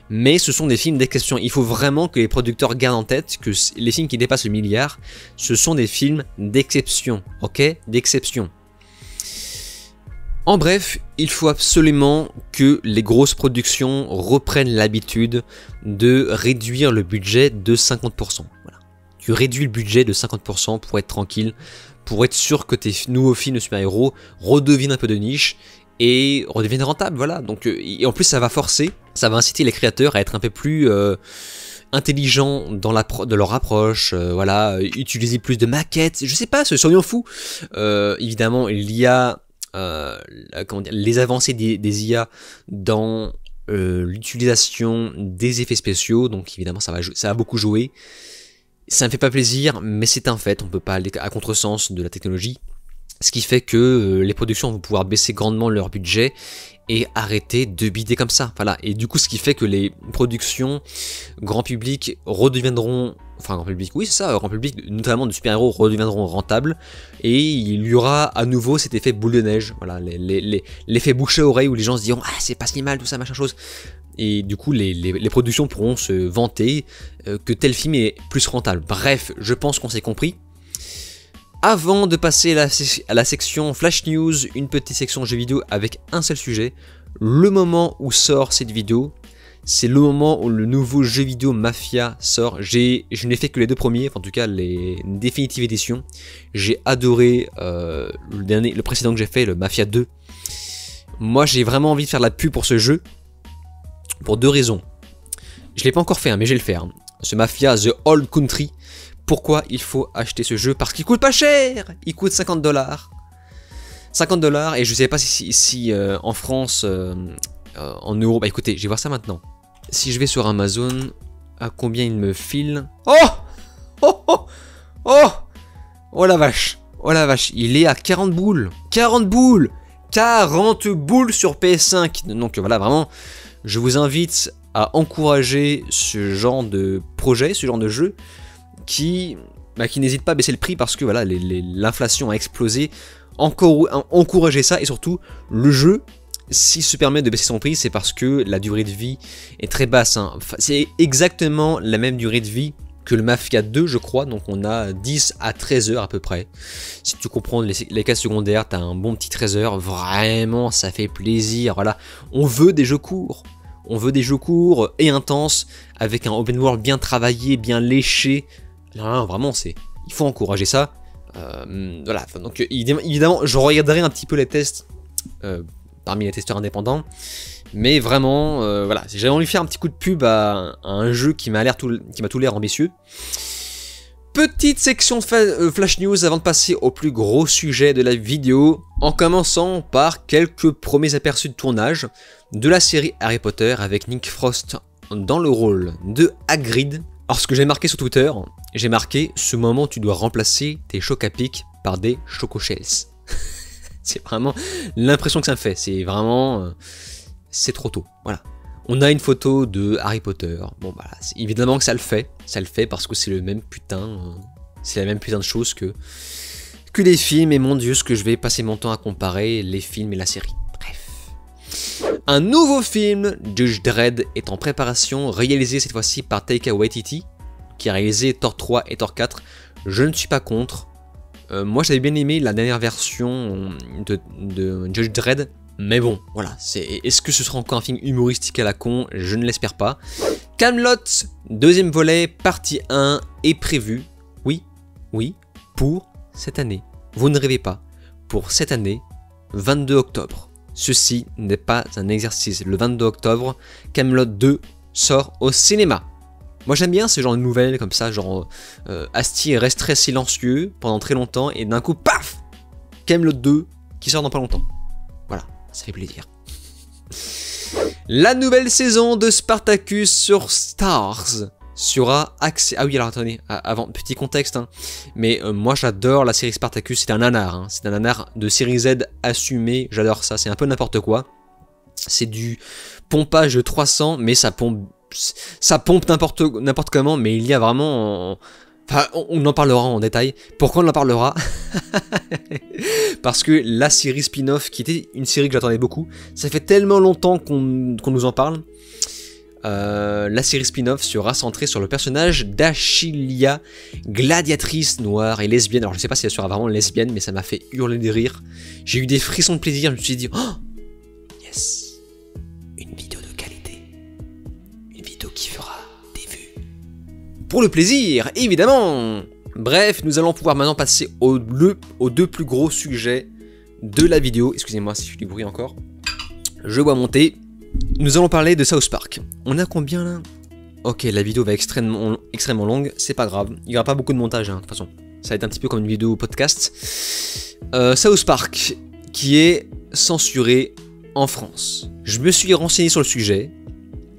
Mais ce sont des films d'exception. Il faut vraiment que les producteurs gardent en tête que les films qui dépassent le milliard, ce sont des films d'exception. Ok? D'exception. En bref, il faut absolument que les grosses productions reprennent l'habitude de réduire le budget de 50%. Voilà. Tu réduis le budget de 50% pour être tranquille, pour être sûr que tes nouveaux films de super-héros redeviennent un peu de niche et redeviennent rentables. Voilà. Donc, et en plus, ça va inciter les créateurs à être un peu plus intelligents dans de leur approche. Voilà, utiliser plus de maquettes. Je sais pas, soyons fous. Évidemment, il y a les avancées des IA dans l'utilisation des effets spéciaux, donc évidemment ça va beaucoup jouer. Ça me fait pas plaisir, mais c'est un fait, on peut pas aller à contresens de la technologie, ce qui fait que les productions vont pouvoir baisser grandement leur budget et arrêter de bider comme ça, voilà. Et du coup ce qui fait que les productions grand public redeviendront, enfin grand public, oui c'est ça, grand public, notamment de super-héros redeviendront rentables, et il y aura à nouveau cet effet boule de neige, voilà, l'effet bouche à oreille où les gens se diront ah c'est pas si mal tout ça machin chose, et du coup les productions pourront se vanter que tel film est plus rentable. Bref, je pense qu'on s'est compris. Avant de passer à la section Flash News, une petite section jeux vidéo avec un seul sujet. Le moment où sort cette vidéo, c'est le moment où le nouveau jeu vidéo Mafia sort. Je n'ai fait que les deux premiers, enfin, en tout cas les définitives éditions. J'ai adoré le précédent que j'ai fait, le Mafia 2. Moi j'ai vraiment envie de faire de la pub pour ce jeu, pour deux raisons. Je ne l'ai pas encore fait, hein, mais je vais le faire. Ce Mafia The Old Country. Pourquoi il faut acheter ce jeu? Parce qu'il coûte pas cher. Il coûte 50 $. 50 $, et je sais pas si en France, en euros, bah écoutez, je vais voir ça maintenant. Si je vais sur Amazon, à combien il me file? Oh oh oh oh oh la vache, oh la vache, il est à 40 boules. 40 boules 40 boules sur PS5. Donc voilà, vraiment, je vous invite à encourager ce genre de projet, ce genre de jeu, qui n'hésite pas à baisser le prix parce que voilà, l'inflation a explosé. Encourager ça, et surtout le jeu, s'il se permet de baisser son prix, c'est parce que la durée de vie est très basse, hein. C'est exactement la même durée de vie que le Mafia 2 je crois, donc on a 10 à 13 heures à peu près. Si tu comprends les quêtes secondaires, t'as un bon petit 13 heures, vraiment ça fait plaisir. Voilà, on veut des jeux courts. On veut des jeux courts et intenses, avec un open world bien travaillé, bien léché. Non, vraiment, il faut encourager ça. Voilà, donc évidemment, je regarderai un petit peu les tests parmi les testeurs indépendants. Mais vraiment, voilà, j'avais envie de faire un petit coup de pub à un jeu qui m'a tout l'air ambitieux. Petite section Flash News avant de passer au plus gros sujet de la vidéo, en commençant par quelques premiers aperçus de tournage de la série Harry Potter avec Nick Frost dans le rôle de Hagrid. Alors ce que j'ai marqué sur Twitter, j'ai marqué « Ce moment tu dois remplacer tes chocs à pic par des Choco-Shells ». C'est vraiment l'impression que ça me fait, c'est vraiment... c'est trop tôt, voilà. On a une photo de Harry Potter, bon bah évidemment que ça le fait parce que c'est le même putain, c'est la même putain de chose que les films, et mon dieu ce que je vais passer mon temps à comparer les films et la série. Bref. Un nouveau film, Judge Dredd, est en préparation, réalisé cette fois-ci par Taika Waititi, qui a réalisé Thor 3 et Thor 4. Je ne suis pas contre, Moi j'avais bien aimé la dernière version de Judge Dredd. Mais bon, voilà, est-ce que ce sera encore un film humoristique à la con? Je ne l'espère pas. Kaamelott, deuxième volet, partie 1, est prévu. Oui, pour cette année. Vous ne rêvez pas. Pour cette année, 22 octobre. Ceci n'est pas un exercice. Le 22 octobre, Kaamelott 2 sort au cinéma. Moi j'aime bien ce genre de nouvelles comme ça, genre Astier reste très silencieux pendant très longtemps et d'un coup, paf, Kaamelott 2 qui sort dans pas longtemps. Voilà, ça fait plaisir. La nouvelle saison de Spartacus sur Starz sera accès. Ah oui, alors attendez, avant, petit contexte, hein. Mais moi j'adore la série Spartacus, c'est un nanar, hein. C'est un nanar de série Z assumé, j'adore ça, c'est un peu n'importe quoi. C'est du pompage de 300, mais ça pompe n'importe comment, mais il y a vraiment... Enfin, on en parlera en détail. Pourquoi on en parlera? Parce que la série spin-off, qui était une série que j'attendais beaucoup, ça fait tellement longtemps qu'on nous en parle. La série spin-off sera centrée sur le personnage d'Achillia, gladiatrice noire et lesbienne. Alors je sais pas si elle sera vraiment lesbienne, mais ça m'a fait hurler de rire. J'ai eu des frissons de plaisir, je me suis dit, oh yes, une vidéo de qualité, une vidéo qui fera des vues. Pour le plaisir, évidemment. Bref, nous allons pouvoir maintenant passer aux deux plus gros sujets de la vidéo. Excusez-moi si je fais du bruit encore. Je bois mon thé. Nous allons parler de South Park. On a combien là? Ok, la vidéo va extrêmement longue, c'est pas grave. Il n'y aura pas beaucoup de montage, hein, de toute façon. Ça va être un petit peu comme une vidéo podcast. South Park, qui est censuré en France. Je me suis renseigné sur le sujet.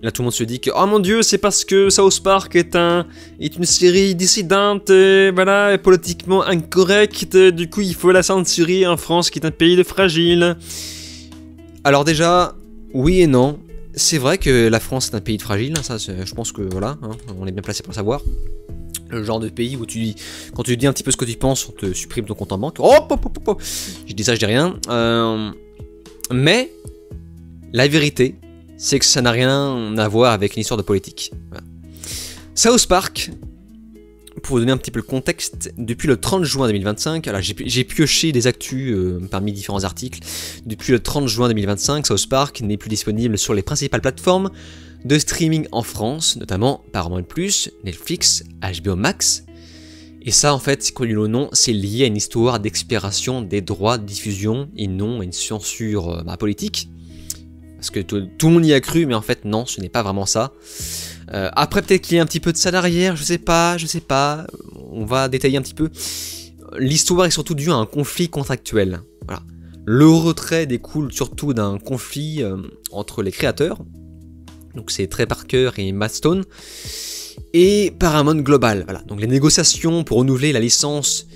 Là, tout le monde se dit que, oh mon dieu, c'est parce que South Park est une série dissidente, voilà, et politiquement incorrecte, du coup, il faut la censurer en France, qui est un pays de fragile. Alors déjà... Oui et non, c'est vrai que la France est un pays de fragile, ça je pense que voilà, hein, on est bien placé pour le savoir. Le genre de pays où quand tu dis un petit peu ce que tu penses, on te supprime ton compte en banque. Oh, je dis ça, je dis rien. Mais la vérité, c'est que ça n'a rien à voir avec une histoire de politique. Voilà. South Park, pour vous donner un petit peu le contexte, depuis le 30 juin 2025, alors j'ai pioché des actus parmi différents articles. Depuis le 30 juin 2025, South Park n'est plus disponible sur les principales plateformes de streaming en France, notamment Paramount+, Netflix, HBO Max. Et ça, en fait, quoi du nom, c'est lié à une histoire d'expiration des droits de diffusion et non à une censure politique. Parce que tout le monde y a cru, mais en fait, non, ce n'est pas vraiment ça. Après, peut-être qu'il y a un petit peu de ça derrière, je sais pas, on va détailler un petit peu. L'histoire est surtout due à un conflit contractuel. Voilà. Le retrait découle surtout d'un conflit entre les créateurs, donc c'est Trey Parker et Matt Stone, et Paramount Global. Voilà. Donc les négociations pour renouveler la licence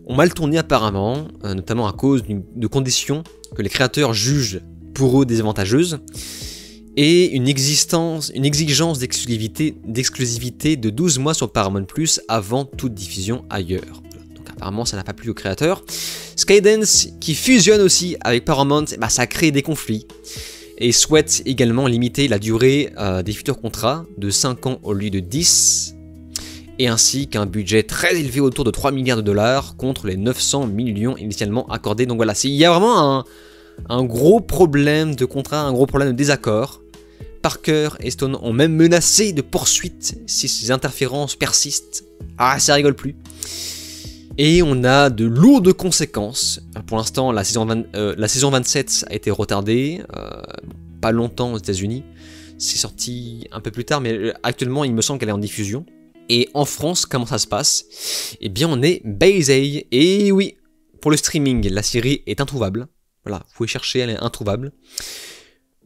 ont mal tourné apparemment, notamment à cause de conditions que les créateurs jugent pour eux désavantageuses. Et une exigence d'exclusivité de 12 mois sur Paramount+, avant toute diffusion ailleurs. Donc apparemment ça n'a pas plu aux créateurs. Skydance, qui fusionne aussi avec Paramount, ça crée des conflits. Et souhaite également limiter la durée des futurs contrats de 5 ans au lieu de 10. Et ainsi qu'un budget très élevé autour de 3 milliards de dollars contre les 900 millions initialement accordés. Donc voilà, il y a vraiment un gros problème de contrat, un gros problème de désaccord. Parker et Stone ont même menacé de poursuites si ces interférences persistent. Ah, ça rigole plus. Et on a de lourdes conséquences. Pour l'instant, la saison 27 a été retardée, pas longtemps aux États-Unis. C'est sorti un peu plus tard, mais actuellement, il me semble qu'elle est en diffusion. Et en France, comment ça se passe? Eh bien, on est baisé. Et oui, pour le streaming, la série est introuvable. Voilà, vous pouvez chercher, elle est introuvable.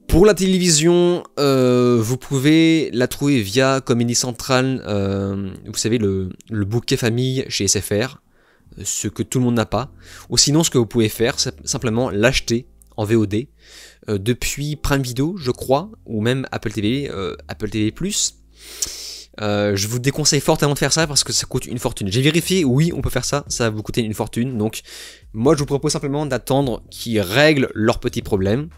Pour la télévision, vous pouvez la trouver via Comedy Central, vous savez, le bouquet famille chez SFR, ce que tout le monde n'a pas. Ou sinon, ce que vous pouvez faire, c'est simplement l'acheter en VOD depuis Prime Video, je crois, ou même Apple TV+. Je vous déconseille fortement de faire ça parce que ça coûte une fortune. J'ai vérifié, oui, on peut faire ça, ça va vous coûter une fortune. Donc, moi, je vous propose simplement d'attendre qu'ils règlent leurs petits problèmes.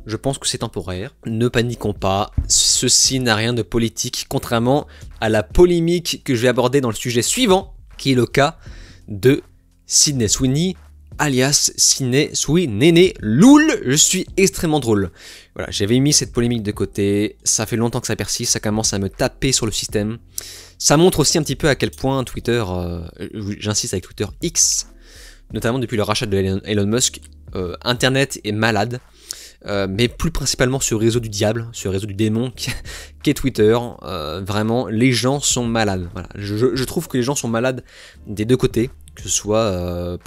Je pense que c'est temporaire. Ne paniquons pas, ceci n'a rien de politique, contrairement à la polémique que je vais aborder dans le sujet suivant, qui est le cas de Sydney Sweeney, alias Sydney Sweeney Loul, je suis extrêmement drôle. Voilà, j'avais mis cette polémique de côté, ça fait longtemps que ça persiste, ça commence à me taper sur le système. Ça montre aussi un petit peu à quel point Twitter, j'insiste avec Twitter X, notamment depuis le rachat de Elon Musk, Internet est malade. Mais plus principalement sur le réseau du diable, sur le réseau du démon qu'est Twitter. Vraiment, les gens sont malades. Voilà. Je trouve que les gens sont malades des deux côtés, que ce soit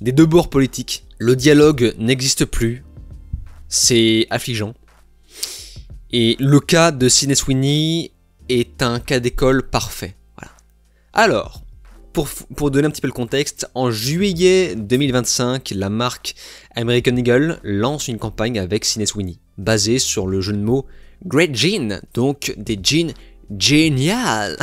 des deux bords politiques. Le dialogue n'existe plus, c'est affligeant. Et le cas de Sydney Sweeney est un cas d'école parfait. Voilà. Alors, pour donner un petit peu le contexte, en juillet 2025, la marque American Eagle lance une campagne avec Sydney Sweeney, basée sur le jeu de mots Great Jean, donc des jeans géniales.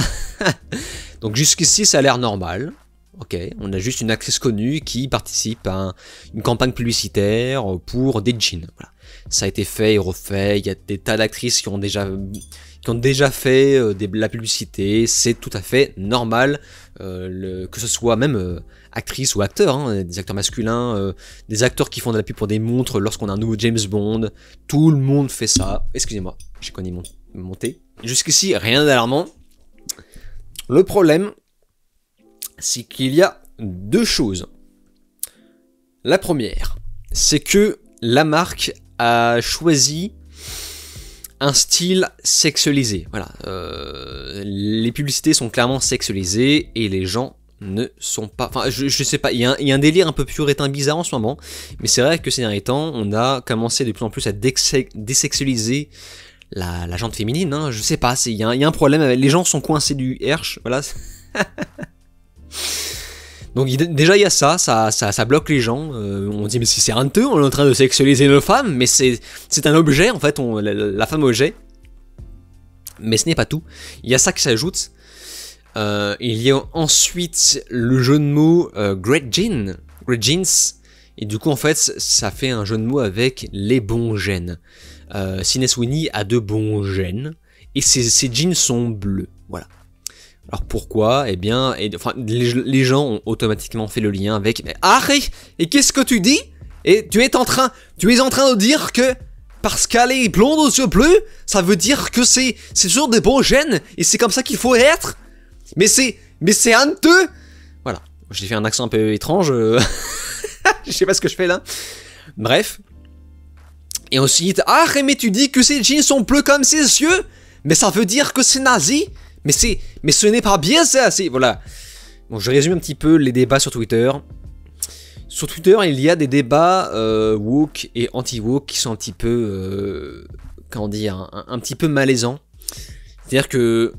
Donc jusqu'ici, ça a l'air normal. Ok, on a juste une actrice connue qui participe à une campagne publicitaire pour des jeans. Voilà. Ça a été fait et refait, il y a des tas d'actrices qui ont déjà fait la publicité, c'est tout à fait normal, que ce soit même actrice ou acteur, hein, des acteurs masculins, des acteurs qui font de la pub pour des montres lorsqu'on a un nouveau James Bond, tout le monde fait ça. Excusez-moi, j'ai connu monter. Jusqu'ici, rien d'alarmant. Le problème, c'est qu'il y a deux choses. La première, c'est que la marque a choisi un style sexualisé. Voilà, les publicités sont clairement sexualisées et les gens ne sont pas... Enfin, je sais pas, il y a un délire un peu puritain bizarre en ce moment, mais c'est vrai que ces derniers temps, on a commencé de plus en plus à désexualiser la gente féminine. Hein. Je sais pas, il y a un problème, les gens sont coincés du herche, voilà. Donc déjà il y a ça bloque les gens, on dit mais c'est honteux, on est en train de sexualiser nos femmes, mais c'est un objet en fait, la femme objet. Mais ce n'est pas tout, il y a ça qui s'ajoute. Il y a ensuite le jeu de mots Great Jeans, et du coup en fait ça fait un jeu de mots avec les bons gènes. Sydney Sweeney a de bons gènes, et ses jeans sont bleus, voilà. Alors pourquoi? Eh bien, les gens ont automatiquement fait le lien avec... Arrête! Et qu'est-ce que tu dis? Et tu es en train de dire que parce qu'elle est blonde aux yeux bleus, ça veut dire que c'est sur des bons gènes et c'est comme ça qu'il faut être? Mais c'est honteux! Voilà. J'ai fait un accent un peu étrange. Je sais pas ce que je fais là. Bref. Et ensuite, mais tu dis que ces jeans sont bleus comme ses yeux? Mais ça veut dire que c'est nazi? Mais ce n'est pas bien ça, voilà. Bon, je résume un petit peu les débats sur Twitter. Sur Twitter, il y a des débats woke et anti-woke qui sont un petit peu, comment dire, un petit peu malaisants. C'est-à-dire que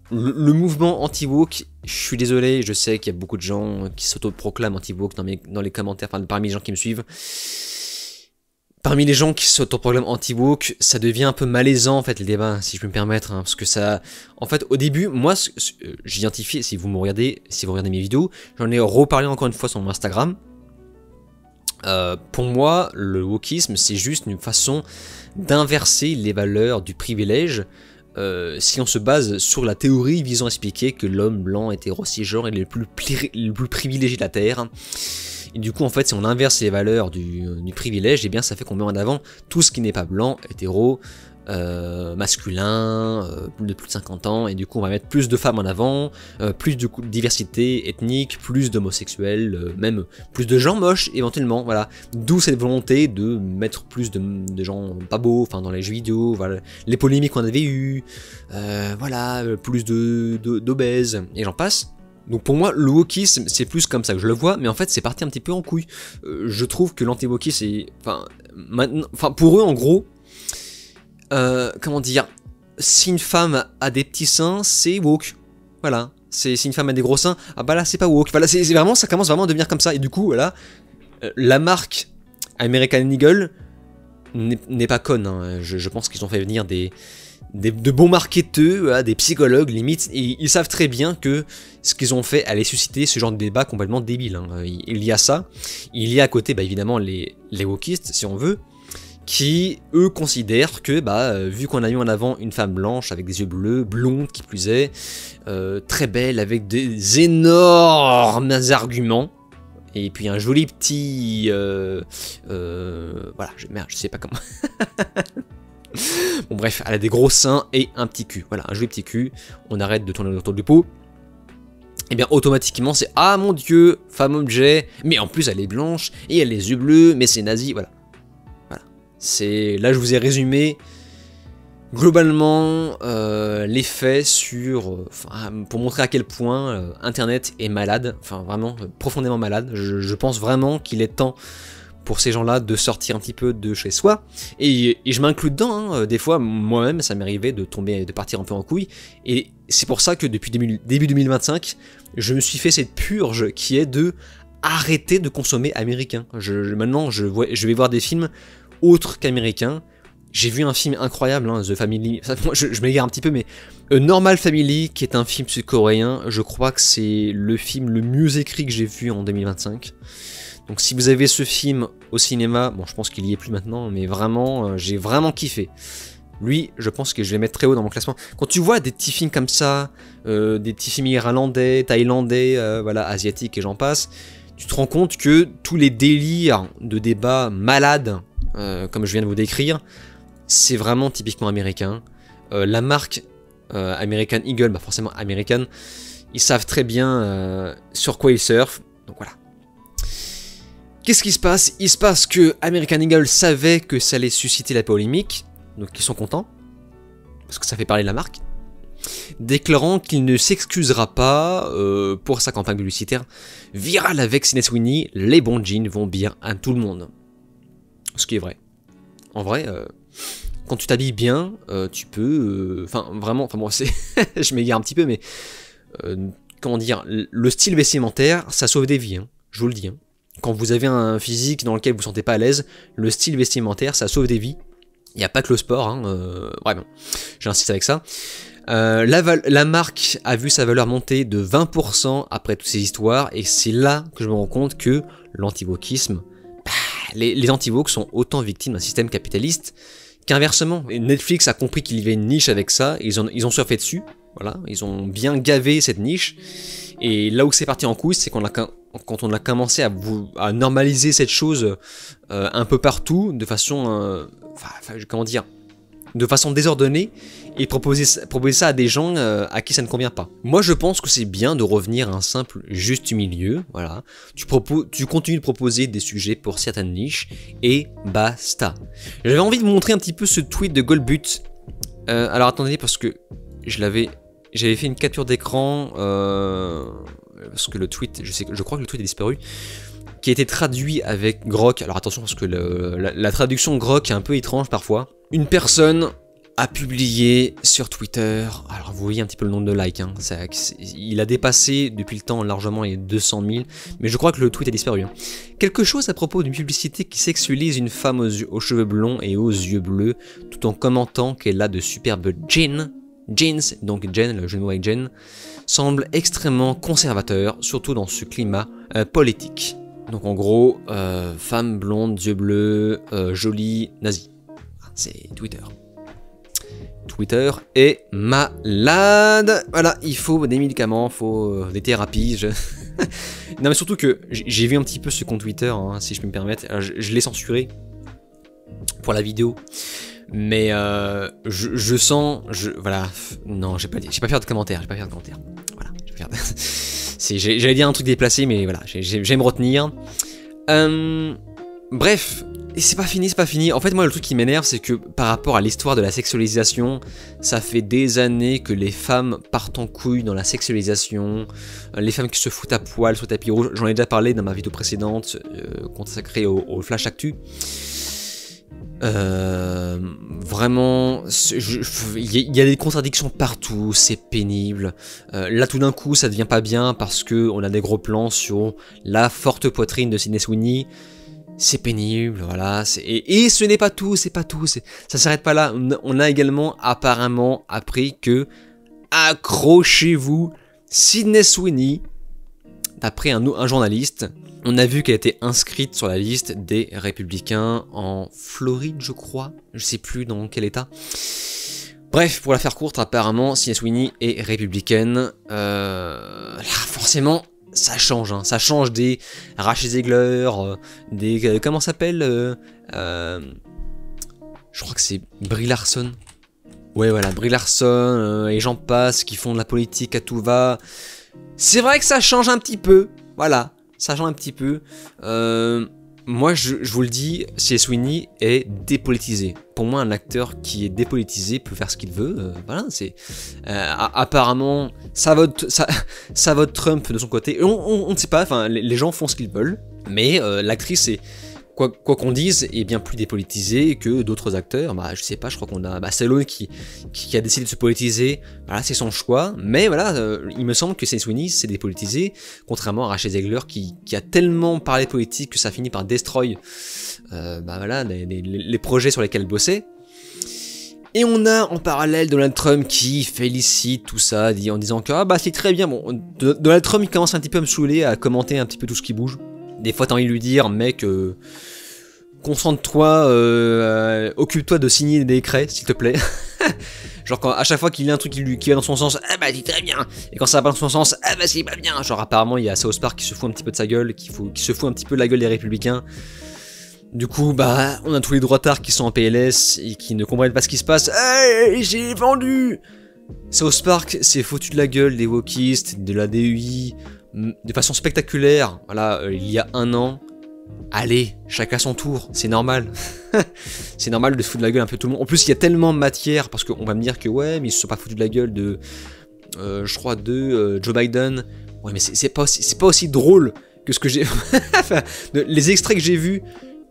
le mouvement anti-woke, je suis désolé, je sais qu'il y a beaucoup de gens qui s'autoproclament anti-woke dans les commentaires, parmi les gens qui me suivent. Parmi les gens qui s'autoproclament anti-woke, ça devient un peu malaisant en fait le débat, si je peux me permettre, hein, parce que ça... En fait, au début, moi, j'identifiais, si vous regardez mes vidéos, j'en ai reparlé encore une fois sur mon Instagram. Pour moi, le wokisme, c'est juste une façon d'inverser les valeurs du privilège, si on se base sur la théorie visant à expliquer que l'homme blanc hétéro-cisgenre est le plus privilégié de la Terre. Et du coup, en fait, si on inverse les valeurs du privilège, eh bien, ça fait qu'on met en avant tout ce qui n'est pas blanc, hétéro, masculin, de plus de 50 ans, et du coup, on va mettre plus de femmes en avant, plus de diversité ethnique, plus d'homosexuels, même plus de gens moches, éventuellement, voilà. D'où cette volonté de mettre plus de gens pas beaux, enfin, dans les jeux vidéo, voilà, les polémiques qu'on avait eues, voilà, plus d'obèses, et j'en passe. Donc pour moi, le wokisme, c'est plus comme ça que je le vois, mais en fait, c'est parti un petit peu en couille. Je trouve que l'anti-wokisme, c'est... Enfin, pour eux, en gros, comment dire, si une femme a des petits seins, c'est woke. Voilà. Si une femme a des gros seins, ah bah là, c'est pas woke. Voilà, c'est vraiment, ça commence vraiment à devenir comme ça. Et du coup, voilà, la marque American Eagle n'est pas conne. Hein. Je pense qu'ils ont fait venir de bons marketeurs, des psychologues limite, et ils savent très bien que ce qu'ils ont fait allait susciter ce genre de débat complètement débile. Hein. Il y a ça, il y a à côté évidemment les wokistes si on veut, qui eux considèrent que vu qu'on a mis en avant une femme blanche avec des yeux bleus, blonde qui plus est, très belle avec des énormes arguments, Et puis un joli petit... voilà, merde, je sais pas comment... Bon bref, elle a des gros seins et un petit cul. Voilà, un joli petit cul. On arrête de tourner autour du pot. Et bien automatiquement c'est ah mon dieu, femme objet, mais en plus elle est blanche et elle a les yeux bleus, mais c'est nazi, voilà. Voilà. C'est là je vous ai résumé globalement les faits sur pour montrer à quel point internet est malade, enfin vraiment profondément malade. Je pense vraiment qu'il est temps pour ces gens-là de sortir un petit peu de chez soi, et je m'inclus dedans, hein. Des fois moi-même ça m'arrivait de partir un peu en couille, et c'est pour ça que depuis début 2025, je me suis fait cette purge qui est de arrêter de consommer américain. Maintenant je vais voir des films autres qu'américains. J'ai vu un film incroyable, hein, The Family, moi je m'égare un petit peu, mais Normal Family, qui est un film sud-coréen, je crois que c'est le film le mieux écrit que j'ai vu en 2025. Donc si vous avez ce film au cinéma, bon je pense qu'il y est plus maintenant, mais vraiment, j'ai vraiment kiffé. Lui, je pense que je vais le mettre très haut dans mon classement. Quand tu vois des petits films comme ça, des petits films irlandais, thaïlandais, voilà, asiatiques et j'en passe, tu te rends compte que tous les délires de débats malades, comme je viens de vous décrire, c'est vraiment typiquement américain. La marque American Eagle, bah forcément American, ils savent très bien sur quoi ils surfent, donc voilà. Qu'est-ce qui se passe? Il se passe que American Eagle savait que ça allait susciter la polémique, donc ils sont contents, parce que ça fait parler de la marque, déclarant qu'il ne s'excusera pas pour sa campagne publicitaire virale avec Sydney Sweeney, les bons jeans vont bien à tout le monde. Ce qui est vrai. En vrai, quand tu t'habilles bien, tu peux... Enfin, vraiment, enfin moi, c'est... je m'égare un petit peu, mais... comment dire, le style vestimentaire, ça sauve des vies, hein, je vous le dis, hein. Quand vous avez un physique dans lequel vous ne vous sentez pas à l'aise, le style vestimentaire, ça sauve des vies. Il n'y a pas que le sport, hein, vraiment, j'insiste avec ça. La marque a vu sa valeur monter de 20% après toutes ces histoires, et c'est là que je me rends compte que l'anti-wokisme, les anti-woke sont autant victimes d'un système capitaliste qu'inversement. Netflix a compris qu'il y avait une niche avec ça, ils ont surfé dessus, voilà, ils ont bien gavé cette niche, et là où c'est parti en couille, c'est quand on a commencé à normaliser cette chose un peu partout, de façon, comment dire, de façon désordonnée, et proposer ça à des gens à qui ça ne convient pas. Moi je pense que c'est bien de revenir à un simple juste milieu, voilà. Tu continues de proposer des sujets pour certaines niches, et basta. J'avais envie de vous montrer un petit peu ce tweet de Goldbut. Alors attendez, parce que j'avais fait une capture d'écran, parce que le tweet, je crois que le tweet est disparu, qui a été traduit avec Grok. Alors attention, parce que la traduction Grok est un peu étrange parfois. Une personne a publié sur Twitter, alors vous voyez un petit peu le nombre de likes, hein, il a dépassé depuis le temps largement les 200 000, mais je crois que le tweet a disparu. Hein. Quelque chose à propos d'une publicité qui sexualise une femme aux cheveux blonds et aux yeux bleus, tout en commentant qu'elle a de superbes jeans, donc Jen, le jeu de mots avec Jen, semble extrêmement conservateur, surtout dans ce climat politique. Donc en gros, femme blonde, yeux bleus, jolie, nazie. C'est Twitter. Twitter est malade. Voilà, il faut des médicaments, il faut des thérapies. Non mais surtout que j'ai vu un petit peu ce compte Twitter, hein, si je peux me permettre. Alors, je l'ai censuré pour la vidéo. Mais je sens, voilà, non, j'ai pas faire de commentaires, voilà, j'allais dire un truc déplacé, mais voilà, j'aime me retenir. Bref, et c'est pas fini. En fait, moi, le truc qui m'énerve, c'est que par rapport à l'histoire de la sexualisation, ça fait des années que les femmes partent en couille dans la sexualisation, les femmes qui se foutent à poil sur le tapis rouge. J'en ai déjà parlé dans ma vidéo précédente consacrée au Flash Actu. Vraiment, il y a des contradictions partout, c'est pénible. Là tout d'un coup ça devient pas bien parce que on a des gros plans sur la forte poitrine de Sydney Sweeney. C'est pénible, voilà. Et ce n'est pas tout, ça s'arrête pas là. On a également apparemment appris que, accrochez-vous, Sydney Sweeney, d'après un journaliste, on a vu qu'elle était inscrite sur la liste des républicains en Floride, je crois. Je sais plus dans quel état. Bref, pour la faire courte, apparemment, Sydney Sweeney est républicaine. Là, forcément, ça change, hein. Ça change des Rachel Zegler, des... comment ça s'appelle je crois que c'est Brie Larson. Ouais, voilà, Brie Larson, et j'en passe, qui font de la politique à tout va. C'est vrai que ça change un petit peu, voilà, ça change un petit peu. Moi, je vous le dis, C.S. Sweeney est dépolitisé. Pour moi, un acteur qui est dépolitisé peut faire ce qu'il veut. Voilà, c'est apparemment ça vote Trump de son côté. On ne sait pas. Enfin, les gens font ce qu'ils veulent, mais l'actrice est quoi qu'on dise est bien plus dépolitisée que d'autres acteurs. Bah, je sais pas. Je crois qu'on a Stallone qui a décidé de se politiser. Voilà, c'est son choix. Mais voilà, il me semble que C.S. Sweeney s'est dépolitisé, contrairement à Rachel Zegler qui a tellement parlé politique que ça finit par destroy voilà, les projets sur lesquels elle bossait. Et on a en parallèle Donald Trump qui félicite tout ça en disant que bah c'est très bien. Bon, Donald Trump il commence un petit peu à me saouler, à commenter un petit peu tout ce qui bouge. Des fois t'as envie de lui dire mec concentre-toi, occupe-toi de signer des décrets s'il te plaît. Genre à chaque fois qu'il y a un truc qui va dans son sens, ah bah c'est très bien. Et quand ça va pas dans son sens, ah bah c'est pas bien. Genre apparemment il y a South Park qui se fout un petit peu de sa gueule, qui se fout un petit peu de la gueule des républicains. Du coup, bah, on a tous les droitards qui sont en PLS et qui ne comprennent pas ce qui se passe. Hey, j'ai vendu! South Park s'est foutu de la gueule des wokistes, de la DEI, de façon spectaculaire. Voilà, il y a un an. Allez, chacun son tour, c'est normal. C'est normal de se foutre de la gueule un peu tout le monde. En plus, il y a tellement de matière, parce qu'on va me dire que ouais, mais ils se sont pas foutus de la gueule de, je crois, de Joe Biden. Ouais, mais c'est pas aussi drôle que ce que j'ai... Enfin, les extraits que j'ai vus.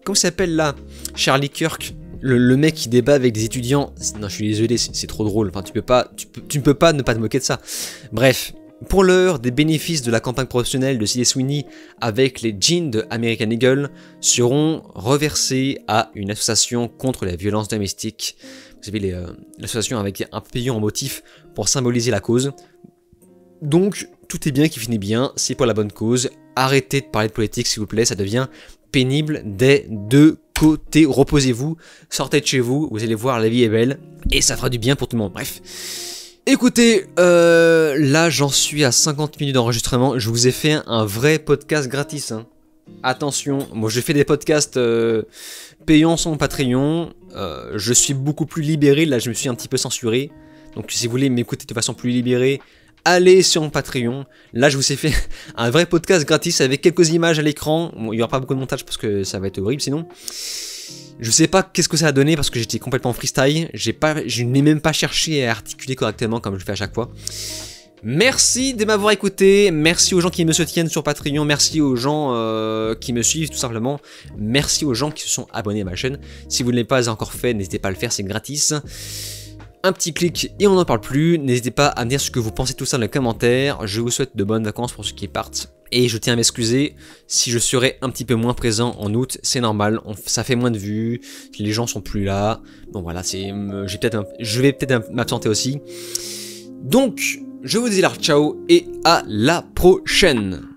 Comment ça s'appelle là? Charlie Kirk, le mec qui débat avec des étudiants. Non, je suis désolé, c'est trop drôle. Enfin, tu ne peux pas ne pas te moquer de ça. Bref, pour l'heure, des bénéfices de la campagne professionnelle de C.S. Sweeney avec les jeans de American Eagle seront reversés à une association contre la violence domestique. Vous savez, l'association avec un pavillon en motif pour symboliser la cause. Donc, tout est bien qui finit bien, c'est pour la bonne cause. Arrêtez de parler de politique, s'il vous plaît, ça devient pénible des deux côtés. Reposez-vous, sortez de chez vous, vous allez voir, la vie est belle, et ça fera du bien pour tout le monde. Bref. Écoutez, là j'en suis à 50 minutes d'enregistrement, je vous ai fait un vrai podcast gratis. Hein. Attention, moi je fais des podcasts payants sur mon Patreon, je suis beaucoup plus libéré, là je me suis un petit peu censuré. Donc si vous voulez m'écouter de façon plus libérée, allez sur mon Patreon. Là, je vous ai fait un vrai podcast gratis avec quelques images à l'écran. Bon, il n'y aura pas beaucoup de montage parce que ça va être horrible sinon. Je sais pas qu'est-ce que ça a donné parce que j'étais complètement freestyle. Je n'ai même pas cherché à articuler correctement comme je le fais à chaque fois. Merci de m'avoir écouté. Merci aux gens qui me soutiennent sur Patreon. Merci aux gens qui me suivent tout simplement. Merci aux gens qui se sont abonnés à ma chaîne. Si vous ne l'avez pas encore fait, n'hésitez pas à le faire, c'est gratis. Un petit clic et on n'en parle plus. N'hésitez pas à me dire ce que vous pensez de tout ça dans les commentaires. Je vous souhaite de bonnes vacances pour ceux qui partent. Et je tiens à m'excuser si je serai un petit peu moins présent en août. C'est normal, ça fait moins de vues. Les gens sont plus là. Bon voilà, je vais peut-être m'absenter aussi. Donc, je vous dis là, ciao et à la prochaine.